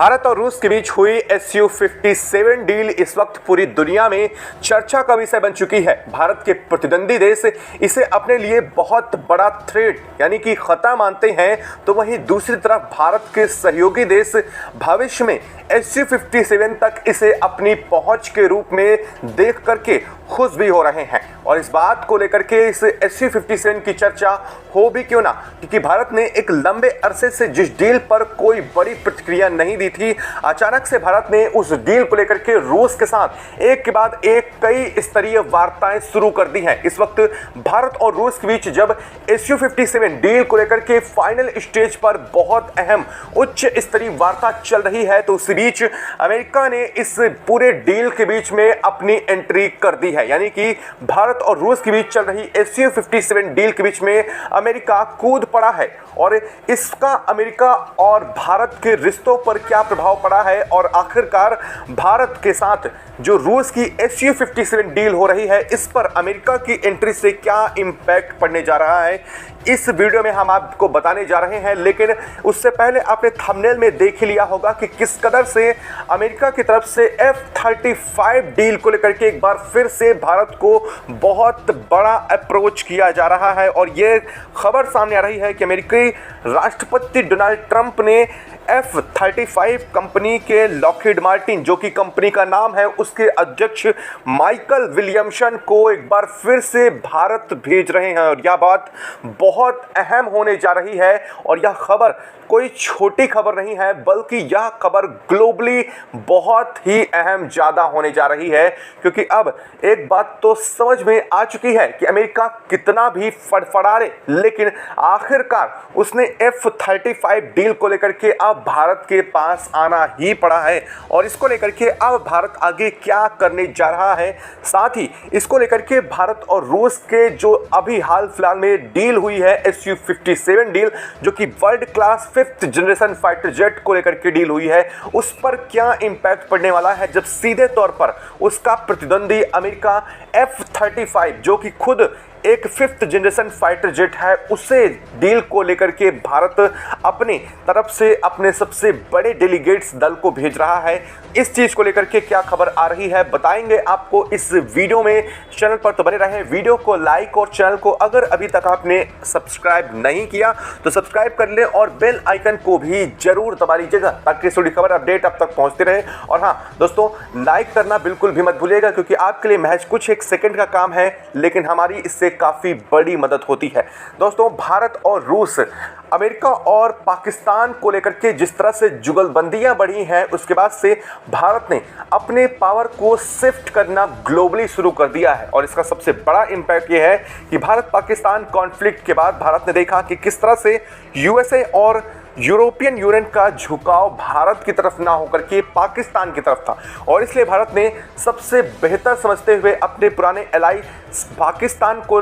भारत और रूस के बीच हुई Su-57 डील इस वक्त पूरी दुनिया में चर्चा का विषय बन चुकी है। भारत के प्रतिद्वंदी देश इसे अपने लिए बहुत बड़ा थ्रेट यानी कि खतरा मानते हैं, तो वहीं दूसरी तरफ भारत के सहयोगी देश भविष्य में Su-57 तक इसे अपनी पहुंच के रूप में देख करके खुश भी हो रहे हैं। और इस बात को लेकर के इस Su-57 की चर्चा हो भी क्यों ना, क्योंकि भारत ने एक लंबे अरसे से जिस डील पर कोई बड़ी प्रतिक्रिया नहीं दी थी, अचानक से भारत ने उस डील को लेकर के रूस के साथ एक के बाद एक कई स्तरीय वार्ताएं शुरू कर दी हैं। इस वक्त भारत और रूस के बीच जब Su-57 डील को लेकर के फाइनल स्टेज पर बहुत अहम उच्च स्तरीय वार्ता चल रही है, तो उसी बीच अमेरिका ने इस पूरे डील के बीच में अपनी एंट्री कर दी है। यानी कि भारत और रूस के बीच चल रही Su-57 डील के बीच में अमेरिका कूद पड़ा है और इसका अमेरिका और भारत के रिश्तों पर क्या प्रभाव पड़ा है और आखिरकार भारत के साथ जो रूस की Su-57 डील हो रही है, इस पर अमेरिका की एंट्री से क्या इंपैक्ट पड़ने जा रहा है, इस वीडियो में हम आपको बताने जा रहे हैं। लेकिन उससे पहले आपने थंबनेल में देख ही लिया होगा कि किस कदर से अमेरिका की तरफ से F-35 डील को लेकर के एक बार फिर से भारत को बहुत बड़ा अप्रोच किया जा रहा है। और ये खबर सामने आ रही है कि अमेरिकी राष्ट्रपति डोनाल्ड ट्रंप ने F-35 कंपनी के लॉकहीड मार्टिन, जो कि कंपनी का नाम है, उसके अध्यक्ष माइकल विलियमसन को एक बार फिर से भारत भेज रहे हैं। और यह बात बहुत अहम होने जा रही है और यह खबर कोई छोटी खबर नहीं है, बल्कि यह खबर ग्लोबली बहुत ही अहम ज़्यादा होने जा रही है। क्योंकि अब एक बात तो समझ में आ चुकी है कि अमेरिका कितना भी फड़फड़ाए, लेकिन आखिरकार उसने F-35 डील को लेकर के अब भारत के पास आना ही पड़ा है। और इसको लेकर के अब भारत आगे क्या करने जा रहा है, साथ ही इसको लेकर के भारत और रूस के जो अभी हाल फिलहाल में डील हुई है Su-57 डील, जो कि world class 5th generation fighter jet को लेकर के डील हुई है, उस पर क्या इंपैक्ट पड़ने वाला है जब सीधे तौर पर उसका प्रतिद्वंदी अमेरिका F-35, जो कि खुद एक 5th जनरेशन फाइटर जेट है, उसे डील को लेकर के भारत अपनी तरफ से अपने सबसे बड़े डेलीगेट्स दल को भेज रहा है। इस चीज़ को लेकर के क्या खबर आ रही है बताएंगे आपको इस वीडियो में। चैनल पर तो बने रहें, वीडियो को लाइक और चैनल को अगर अभी तक आपने सब्सक्राइब नहीं किया तो सब्सक्राइब कर लें और बेल आइकन को भी जरूर दबा लीजिएगा ताकि थोड़ी खबर अपडेट अब तक पहुंचती रहे। और हाँ दोस्तों, लाइक करना बिल्कुल भी मत भूलिएगा, क्योंकि आपके लिए महज कुछ एक सेकंड का काम है, लेकिन हमारी इससे काफ़ी बड़ी मदद होती है। दोस्तों, भारत और रूस, अमेरिका और पाकिस्तान को लेकर के जिस तरह से जुगलबंदियां बढ़ी हैं, उसके बाद से भारत ने अपने पावर को शिफ्ट करना ग्लोबली शुरू कर दिया है। और इसका सबसे बड़ा इंपैक्ट ये है कि भारत पाकिस्तान कॉन्फ्लिक्ट के बाद भारत ने देखा कि किस तरह से यूएसए और यूरोपियन यूनियन का झुकाव भारत की तरफ ना होकर के पाकिस्तान की तरफ था। और इसलिए भारत ने सबसे बेहतर समझते हुए अपने पुराने एलाई पाकिस्तान को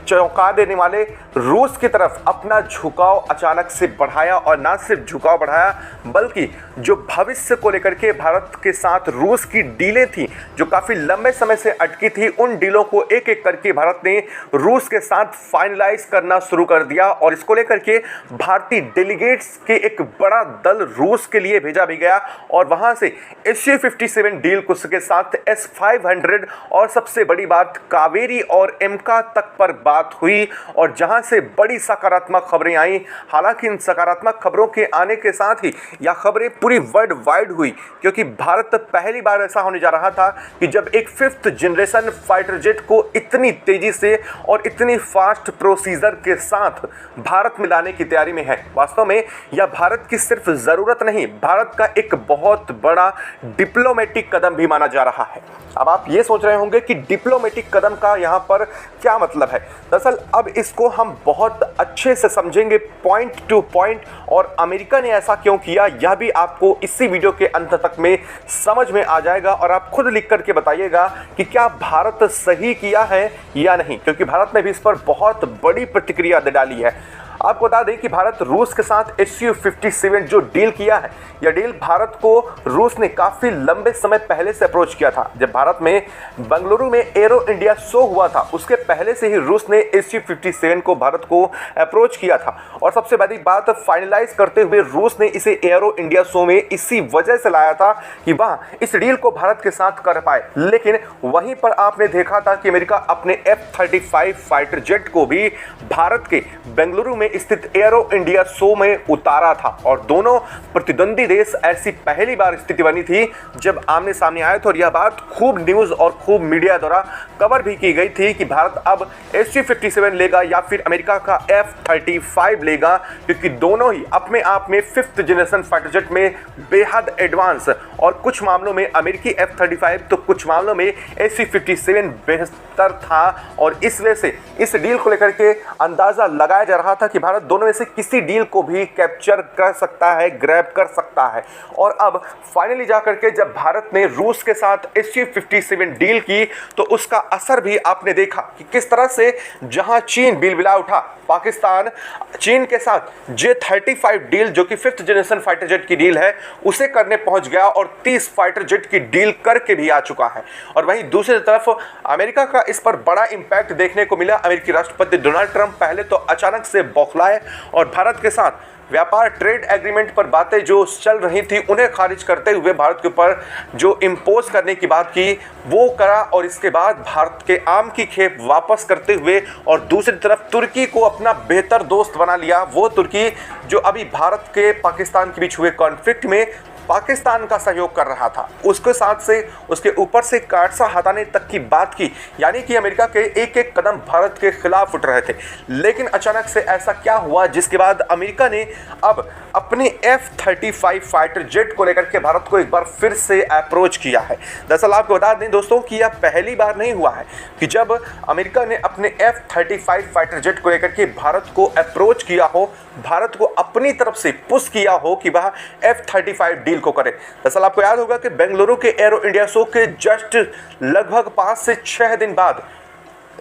चौंका देने वाले रूस की तरफ अपना झुकाव अचानक से बढ़ाया। और ना सिर्फ झुकाव बढ़ाया, बल्कि जो भविष्य को लेकर के भारत के साथ रूस की डीलें थी, जो काफ़ी लंबे समय से अटकी थी, उन डीलों को एक एक करके भारत ने रूस के साथ फाइनलाइज करना शुरू कर दिया। और इसको लेकर के भारतीय डेलीगेट्स के एक बड़ा दल रूस के लिए भेजा भी गया और वहाँ से Su-57 डील के साथ S-500 और सबसे बड़ी बात कावेरी और एमका तक पर बात हुई और जहां से बड़ी सकारात्मक खबरें आई। हालांकि इन सकारात्मक खबरों के आने के साथ ही यह खबरें पूरी वर्ल्ड वाइड हुई, क्योंकि भारत पहली बार ऐसा होने जा रहा था कि जब एक 5th जनरेशन फाइटर जेट को इतनी तेजी से और इतनी फास्ट प्रोसीजर के साथ भारत में लाने की तैयारी में है। वास्तव में यह भारत की सिर्फ जरूरत नहीं, भारत का एक बहुत बड़ा डिप्लोमेटिक कदम भी माना जा रहा है। अब आप ये सोच रहे होंगे कि डिप्लोमेटिक कदम का यहाँ पर क्या मतलब है। दरअसल अब इसको हम बहुत अच्छे से समझेंगे पॉइंट टू पॉइंट, और अमेरिका ने ऐसा क्यों किया यह भी आपको इसी वीडियो के अंत तक में समझ में आ जाएगा। और आप खुद लिख करके बताइएगा कि क्या भारत सही किया है या नहीं, क्योंकि भारत ने भी इस पर बहुत बड़ी प्रतिक्रिया डाली है। आपको बता दें कि भारत रूस के साथ SU-57 जो डील किया है, यह डील भारत को रूस ने काफी लंबे समय पहले से अप्रोच किया था। जब भारत में बेंगलुरु में एरो इंडिया शो हुआ था, उसके पहले से ही रूस ने SU-57 को भारत को अप्रोच किया था और सबसे बड़ी बात फाइनलाइज करते हुए रूस ने इसे एरो इंडिया शो में इसी वजह से लाया था कि वह इस डील को भारत के साथ कर पाए। लेकिन वहीं पर आपने देखा था कि अमेरिका अपने F-35 फाइटर जेट को भी भारत के बेंगलुरु में स्थित एरो इंडिया शो में उतारा था और दोनों प्रतिद्वंदी देश ऐसी पहली बार स्थिति बनी थी जब आमने सामने आए थे और यह बात खूब न्यूज और खूब मीडिया द्वारा कवर भी की गई थी कि भारत अब SU-57 लेगा या फिर अमेरिका का F-35 लेगा, क्योंकि दोनों ही अपने आप में 5th जनरेशन फाइटर जेट में बेहद एडवांस और कुछ मामलों में अमेरिकी F-35 तो कुछ मामलों में SU-57 बेहतर था। और इस वजह से इस डील को लेकर के अंदाजा लगाया जा रहा था कि भारत दोनों में से किसी डील को भी कैप्चर कर सकता है, ग्रैब कर सकता है। और अब फाइनली जाकर के जब भारत ने रूस के साथ SU-57 डील की तो उसका असर भी आपने देखा कि किस तरह से जहां चीन बिलबिला उठा, पाकिस्तान चीन के साथ J-35 डील जो कि 5th जनरेशन फाइटर जेट की डील है उसे करने पहुंच गया और 30 फाइटर जेट की डील करके भी आ चुका है। और वहीं दूसरी तरफ अमेरिका का इस पर बड़ा इंपैक्ट देखने को मिला। अमेरिकी राष्ट्रपति डोनाल्ड ट्रंप पहले तो अचानक से बौखलाए और भारत के साथ व्यापार ट्रेड एग्रीमेंट पर बातें जो चल रही थी उन्हें खारिज करते हुए भारत के ऊपर जो इम्पोज करने की बात की वो करा और इसके बाद भारत के आम की खेप वापस करते हुए और दूसरी तरफ तुर्की को अपना बेहतर दोस्त बना लिया। वो तुर्की जो अभी भारत के पाकिस्तान के बीच हुए कॉन्फ्लिक्ट में पाकिस्तान का सहयोग कर रहा था, उसके साथ से उसके ऊपर से काटसा हटाने तक की बात की, यानी कि अमेरिका के एक एक कदम भारत के खिलाफ उठ रहे थे। लेकिन अचानक से ऐसा क्या हुआ जिसके बाद अमेरिका ने अब अपने F-35 फाइटर जेट को लेकर के भारत को एक बार फिर से अप्रोच किया है। दरअसल आपको बता दें दोस्तों कि यह पहली बार नहीं हुआ है कि जब अमेरिका ने अपने F-35 फाइटर जेट को लेकर के भारत को अप्रोच किया हो, भारत को अपनी तरफ से पुश किया हो कि वह F-35 डील को करे। दरअसल आपको याद होगा कि बेंगलुरु के एरो इंडिया शो के जस्ट लगभग 5 से 6 दिन बाद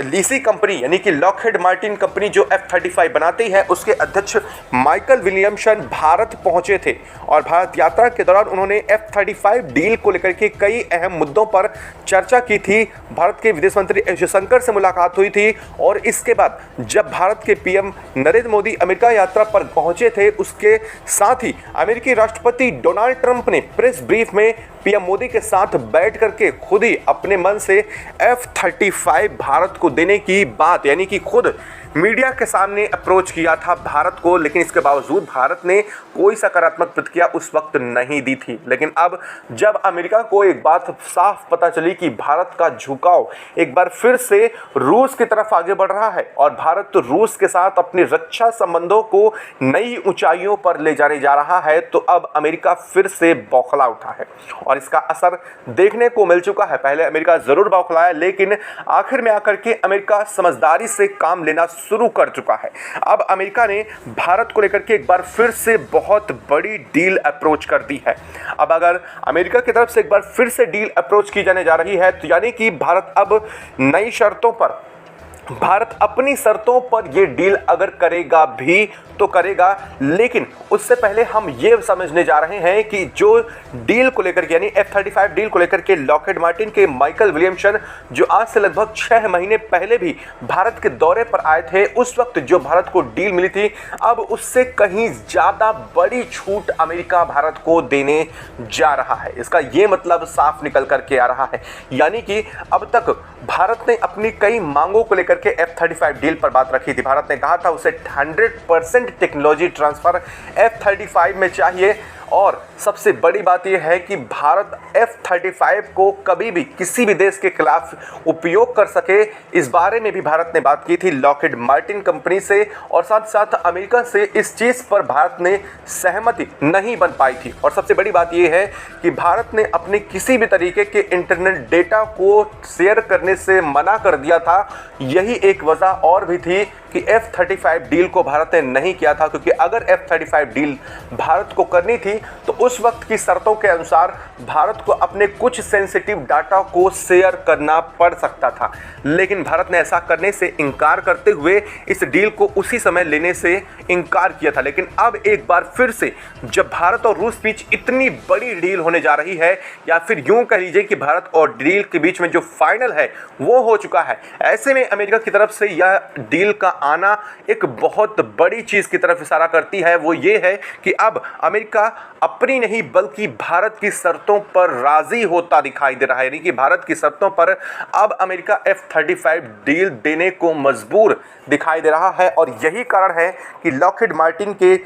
लीसी कंपनी यानी कि लॉकहीड मार्टिन कंपनी जो F-35 बनाती है उसके अध्यक्ष माइकल विलियमसन भारत पहुंचे थे और भारत यात्रा के दौरान उन्होंने F-35 डील को लेकर के कई अहम मुद्दों पर चर्चा की थी। भारत के विदेश मंत्री एस जयशंकर से मुलाकात हुई थी और इसके बाद जब भारत के पीएम नरेंद्र मोदी अमेरिका यात्रा पर पहुंचे थे उसके साथ ही अमेरिकी राष्ट्रपति डोनाल्ड ट्रंप ने प्रेस ब्रीफ में पीएम मोदी के साथ बैठ करके खुद ही अपने मन से F-35 भारत को देने की बात यानी कि खुद मीडिया के सामने अप्रोच किया था भारत को। लेकिन इसके बावजूद भारत ने कोई सकारात्मक प्रतिक्रिया उस वक्त नहीं दी थी। लेकिन अब जब अमेरिका को एक बात साफ पता चली कि भारत का झुकाव एक बार फिर से रूस की तरफ आगे बढ़ रहा है और भारत तो रूस के साथ अपने रक्षा संबंधों को नई ऊंचाइयों पर ले जाने जा रहा है, तो अब अमेरिका फिर से बौखला उठा है और इसका असर देखने को मिल चुका है। पहले अमेरिका जरूर बौखलाया, लेकिन आखिर में आकर के अमेरिका समझदारी से काम लेना शुरू कर चुका है। अब अमेरिका ने भारत को लेकर के एक बार फिर से बहुत बड़ी डील अप्रोच कर दी है। अब अगर अमेरिका की तरफ से एक बार फिर से डील अप्रोच की जाने जा रही है तो यानी कि भारत अब नई शर्तों पर, भारत अपनी शर्तों पर यह डील अगर करेगा भी तो करेगा। लेकिन उससे पहले हम ये समझने जा रहे हैं कि जो डील को लेकर के यानी F-35 डील को लेकर के लॉकहीड मार्टिन के माइकल विलियमसन जो आज से लगभग 6 महीने पहले भी भारत के दौरे पर आए थे, उस वक्त जो भारत को डील मिली थी अब उससे कहीं ज़्यादा बड़ी छूट अमेरिका भारत को देने जा रहा है। इसका ये मतलब साफ निकल करके आ रहा है, यानी कि अब तक भारत ने अपनी कई मांगों को लेकर के F-35 डील पर बात रखी थी। भारत ने कहा था उसे 100% टेक्नोलॉजी ट्रांसफर F-35 में चाहिए और सबसे बड़ी बात यह है कि भारत F-35 को कभी भी किसी भी देश के खिलाफ उपयोग कर सके, इस बारे में भी भारत ने बात की थी लॉकहीड मार्टिन कंपनी से और साथ साथ अमेरिका से इस चीज़ पर भारत ने सहमति नहीं बन पाई थी। और सबसे बड़ी बात यह है कि भारत ने अपने किसी भी तरीके के इंटरनेट डेटा को शेयर करने से मना कर दिया था। यही एक वजह और भी थी कि F-35 डील को भारत ने नहीं किया था, क्योंकि अगर F-35 डील भारत को करनी थी तो उस वक्त की शर्तों के अनुसार भारत को अपने कुछ सेंसिटिव डाटा को शेयर करना पड़ सकता था, लेकिन भारत ने ऐसा करने से इनकार करते हुए इस डील को उसी समय लेने से इनकार किया था। लेकिन अब एक बार फिर से जब भारत और रूस बीच इतनी बड़ी डील होने जा रही है, या फिर यूं कह लीजिए कि भारत और डील के बीच में जो फाइनल है वो हो चुका है, ऐसे में अमेरिका की तरफ से यह डील का आना एक बहुत बड़ी चीज की तरफ इशारा करती है। वो ये है कि अब अमेरिका अपनी नहीं बल्कि भारत की शर्तों पर राजी होता दिखाई दे रहा है, यानी कि भारत की शर्तों पर अब अमेरिका F-35 डील देने को मजबूर दिखाई दे रहा है। और यही कारण है कि लॉकहीड मार्टिन के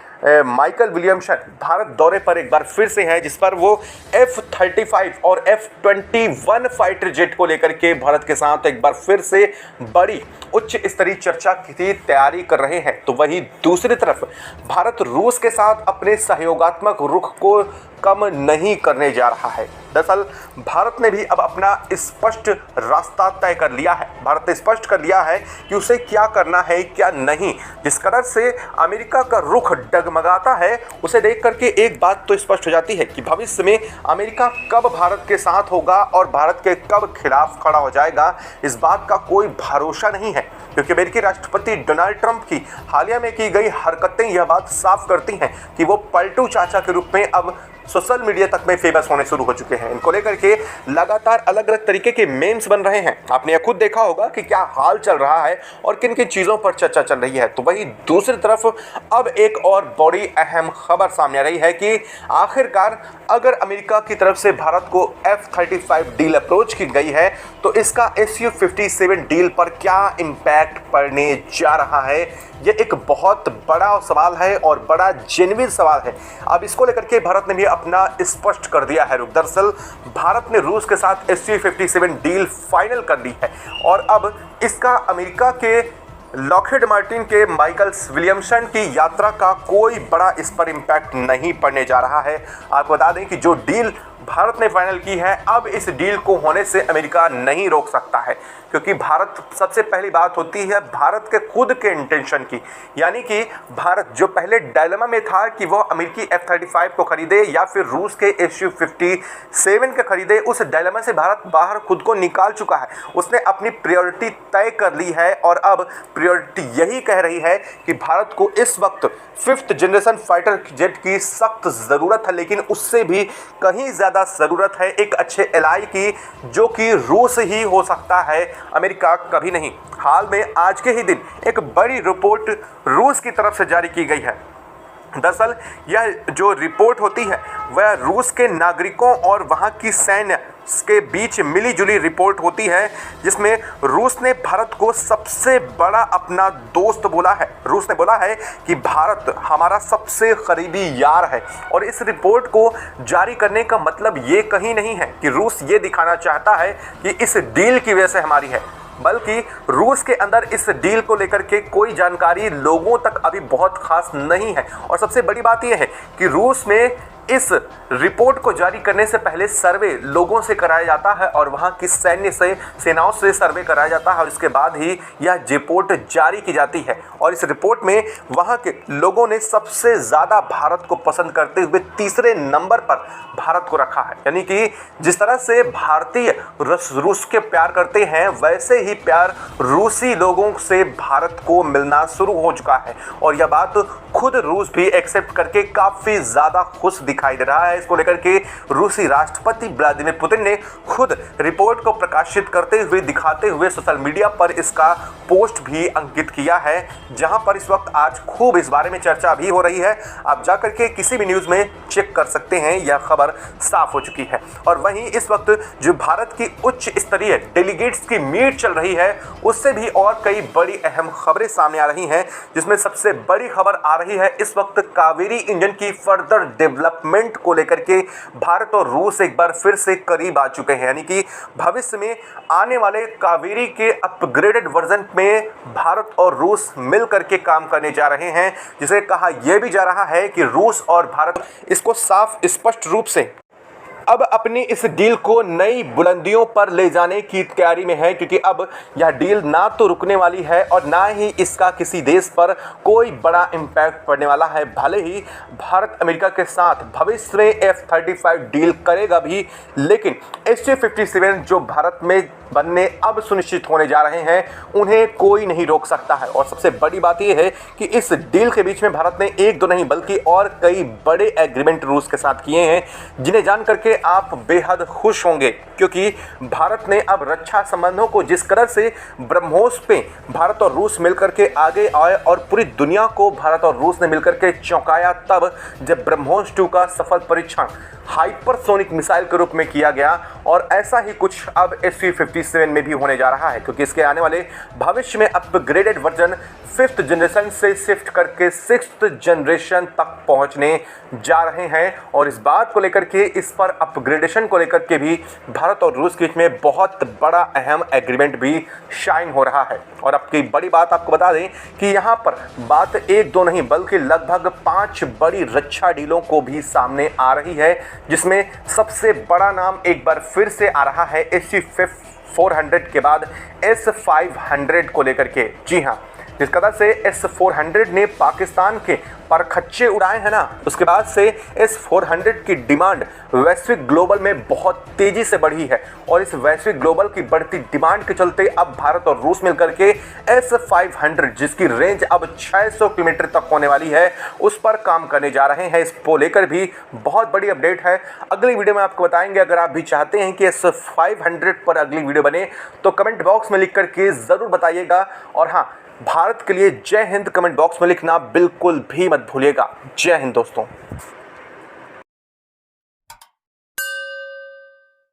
माइकल विलियम्सन भारत दौरे पर एक बार फिर से हैं, जिस पर वो F-35 और F-21 फाइटर जेट को लेकर के भारत के साथ एक बार फिर से बड़ी उच्च स्तरीय चर्चा की तैयारी कर रहे हैं। तो वहीं दूसरी तरफ भारत रूस के साथ अपने सहयोगात्मक रुख को कम नहीं करने जा रहा है। दरअसल भारत ने भी अब अपना स्पष्ट रास्ता तय कर लिया है। भारत ने स्पष्ट कर लिया है कि उसे क्या करना है क्या नहीं। जिस कदर से अमेरिका का रुख डगमगाता है, उसे देख करके एक बात तो स्पष्ट हो जाती है कि भविष्य में अमेरिका कब भारत के साथ होगा और भारत के कब खिलाफ खड़ा हो जाएगा, इस बात का कोई भरोसा नहीं है। क्योंकि अमेरिकी राष्ट्रपति डोनाल्ड ट्रंप की हालिया में की गई हरकतें यह बात साफ करती हैं कि वो पलटू चाचा के रूप में अब सोशल मीडिया तक में फेमस होने शुरू हो चुके हैं। इनको लेकर के लगातार अलग अलग तरीके के मेम्स बन रहे हैं। आपने यह खुद देखा होगा कि क्या हाल चल रहा है और किन किन चीज़ों पर चर्चा चल रही है। तो वहीं दूसरी तरफ अब एक और बड़ी अहम खबर सामने आ रही है कि आखिरकार अगर अमेरिका की तरफ से भारत को F-35 डील अप्रोच की गई है, तो इसका SU-57 डील पर क्या इम्पैक्ट पड़ने जा रहा है, ये एक बहुत बड़ा सवाल है और बड़ा जेन्युइन सवाल है। अब इसको लेकर के भारत ने भी अपना स्पष्ट कर दिया है रुख। दरअसल भारत ने रूस के साथ SU-57 डील फाइनल कर ली है और अब इसका अमेरिका के लॉकहीड मार्टिन के माइकल विलियम्सन की यात्रा का कोई बड़ा इस पर इम्पैक्ट नहीं पड़ने जा रहा है। आपको बता दें कि जो डील भारत ने फाइनल की है, अब इस डील को होने से अमेरिका नहीं रोक सकता है, क्योंकि भारत सबसे पहली बात होती है भारत के खुद के इंटेंशन की। यानी कि भारत जो पहले डायलेमा में था कि वह अमेरिकी F-35 को खरीदे या फिर रूस के SU-57 के खरीदे, उस डायलेमा से भारत बाहर खुद को निकाल चुका है। उसने अपनी प्रायोरिटी तय कर ली है और अब प्रायोरिटी यही कह रही है कि भारत को इस वक्त 5th जनरेशन फाइटर जेट की सख्त ज़रूरत है, लेकिन उससे भी कहीं ज़्यादा ज़रूरत है एक अच्छे एलाई की, जो कि रूस ही हो सकता है, अमेरिका कभी नहीं। हाल में आज के ही दिन एक बड़ी रिपोर्ट रूस की तरफ से जारी की गई है। दरअसल यह जो रिपोर्ट होती है वह रूस के नागरिकों और वहाँ की सैन्य के बीच मिली जुली रिपोर्ट होती है, जिसमें रूस ने भारत को सबसे बड़ा अपना दोस्त बोला है। रूस ने बोला है कि भारत हमारा सबसे करीबी यार है, और इस रिपोर्ट को जारी करने का मतलब ये कहीं नहीं है कि रूस ये दिखाना चाहता है कि इस डील की वजह से हमारी है, बल्कि रूस के अंदर इस डील को लेकर के कोई जानकारी लोगों तक अभी बहुत खास नहीं है। और सबसे बड़ी बात यह है कि रूस में इस रिपोर्ट को जारी करने से पहले सर्वे लोगों से कराया जाता है और वहाँ की सेनाओं से सर्वे कराया जाता है, और इसके बाद ही यह रिपोर्ट जारी की जाती है। और इस रिपोर्ट में वहाँ के लोगों ने सबसे ज़्यादा भारत को पसंद करते हुए तीसरे नंबर पर भारत को रखा है। यानी कि जिस तरह से भारतीय रूस के प्यार करते हैं, वैसे ही प्यार रूसी लोगों से भारत को मिलना शुरू हो चुका है। और यह बात खुद रूस भी एक्सेप्ट करके काफ़ी ज़्यादा खुश दिखाई दे रहा है। इसको लेकर के रूसी राष्ट्रपति व्लादिमीर पुतिन ने खुद रिपोर्ट को प्रकाशित करते हुए दिखाते हुए सोशल मीडिया पर इसका पोस्ट भी अंकित किया है, जहां पर इस वक्त आज खूब इस बारे में चर्चा भी हो रही है। आप जाकर के किसी भी न्यूज़ में चेक कर सकते हैं, यह खबर साफ हो चुकी है। और वहीं इस वक्त जो भारत की उच्च स्तरीय डेलीगेट्स की मीट चल रही है, उससे भी और कई बड़ी अहम खबरें सामने आ रही हैं, जिसमें सबसे बड़ी खबर आ रही है इस वक्त कावेरी इंजन की फर्दर डेवलपमेंट को लेकर के भारत और रूस एक बार फिर से करीब आ चुके हैं। यानी कि भविष्य में आने वाले कावेरी के अपग्रेडेड वर्जन में भारत और रूस मिल करके काम करने जा रहे हैं, जिसे कहा यह भी जा रहा है कि रूस और भारत इसको साफ स्पष्ट रूप से अब अपनी इस डील को नई बुलंदियों पर ले जाने की तैयारी में है, क्योंकि अब यह डील ना तो रुकने वाली है और ना ही इसका किसी देश पर कोई बड़ा इम्पैक्ट पड़ने वाला है। भले ही भारत अमेरिका के साथ भविष्य में F-35 डील करेगा भी, लेकिन SU-57 जो भारत में बनने अब सुनिश्चित होने जा रहे हैं, उन्हें कोई नहीं रोक सकता है। और सबसे बड़ी बात यह है कि इस डील के बीच में भारत ने एक दो नहीं बल्कि और कई बड़े एग्रीमेंट रूस के साथ किए हैं, जिन्हें जान करके आप बेहद खुश होंगे, क्योंकि भारत ने अब रक्षा संबंधों को जिस कदर से ब्रह्मोस पे भारत और रूस मिलकर के आगे आए और पूरी दुनिया को भारत और रूस ने मिलकर के चौंकाया, तब जब ब्रह्मोस 2 का सफल परीक्षण हाइपरसोनिक मिसाइल के रूप में किया गया। और ऐसा ही कुछ अब SU-57 में भी होने जा रहा है, क्योंकि इसके आने वाले भविष्य में अपग्रेडेड वर्जन 5th जनरेशन से शिफ्ट करके 6th जनरेशन तक पहुंचने जा रहे हैं। और इस बात को लेकर के, इस पर अपग्रेडेशन को लेकर के भी भारत और रूस के बीच में बहुत बड़ा अहम एग्रीमेंट भी शाइन हो रहा है। और अब की बड़ी बात आपको बता दें कि यहाँ पर बात एक दो नहीं बल्कि लगभग 5 बड़ी रक्षा डीलों को भी सामने आ रही है, जिसमें सबसे बड़ा नाम एक बार फिर से आ रहा है SU-400 के बाद S-500 को लेकर के। जी हाँ, जिस कदर से S-400 ने पाकिस्तान के परखच्चे उड़ाए हैं ना, उसके बाद से S-400 की डिमांड वैश्विक ग्लोबल में बहुत तेजी से बढ़ी है। और इस वैश्विक ग्लोबल की बढ़ती डिमांड के चलते अब भारत और रूस मिलकर के S-500, जिसकी रेंज अब 600 किलोमीटर तक होने वाली है, उस पर काम करने जा रहे हैं। इसको लेकर भी बहुत बड़ी अपडेट है, अगली वीडियो में आपको बताएंगे। अगर आप भी चाहते हैं कि S-500 पर अगली वीडियो बने तो कमेंट बॉक्स में लिख करके ज़रूर बताइएगा। और हाँ, भारत के लिए जय हिंद कमेंट बॉक्स में लिखना बिल्कुल भी मत भूलिएगा। जय हिंद दोस्तों।